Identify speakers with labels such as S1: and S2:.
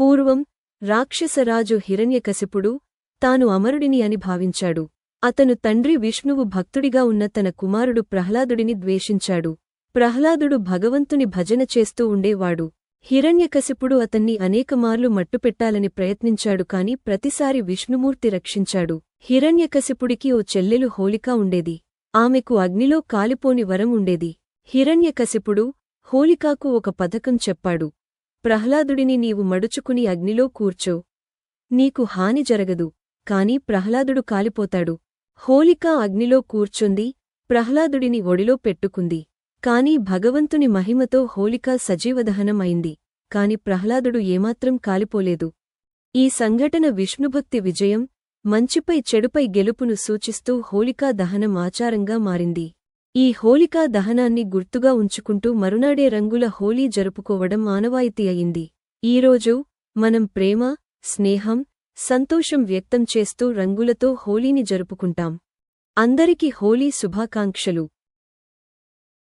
S1: పూర్వం రాక్షసరాజు హిరణ్యకశిపుడు తాను అమరుడిని అని భావించాడు. అతను తండ్రి విష్ణువు భక్తుడిగా ఉన్న తన కుమారుడు ప్రహ్లాదుడిని ద్వేషించాడు. ప్రహ్లాదుడు భగవంతుని భజన చేస్తూ ఉండేవాడు. హిరణ్యకశిపుడు అతన్ని అనేకమార్లు మట్టుపెట్టాలని ప్రయత్నించాడు కాని ప్రతిసారి విష్ణుమూర్తి రక్షించాడు. హిరణ్యకశిపుడికి ఓ చెల్లెలు హోళిక ఉండేది. ఆమెకు అగ్నిలో కాలిపోని వరం ఉండేది. హిరణ్యకశిపుడు హోళికాకు ఒక పథకం చెప్పాడు. ప్రహ్లాదుడిని నీవు మడుచుకుని అగ్నిలో కూర్చో. నీకు హాని జరగదు. కాని ప్రహ్లాదుడు కాలిపోతాడు. హోళిక అగ్నిలో కూర్చుంది. ప్రహ్లాదుడిని ఒడిలో పెట్టుకుంది. కాని భగవంతుని మహిమతో హోళిక సజీవదహనం అయింది. కాని ప్రహ్లాదుడు ఏమాత్రం కాలిపోలేదు. ఈ సంఘటన విష్ణుభక్తి విజయం, మంచిపై చెడుపై గెలుపును సూచిస్తూ హోళికా దహనం ఆచారంగా మారింది. ఈ హోళికా దహనాన్ని గుర్తుగా ఉంచుకుంటూ మరునాడే రంగుల హోళీ జరుపుకోవడం ఆనవాయితీ అయింది. ఈరోజు మనం ప్రేమ, స్నేహం, సంతోషం వ్యక్తం చేస్తూ రంగులతో హోళీని జరుపుకుంటాం. అందరికి హోళీ శుభాకాంక్షలు.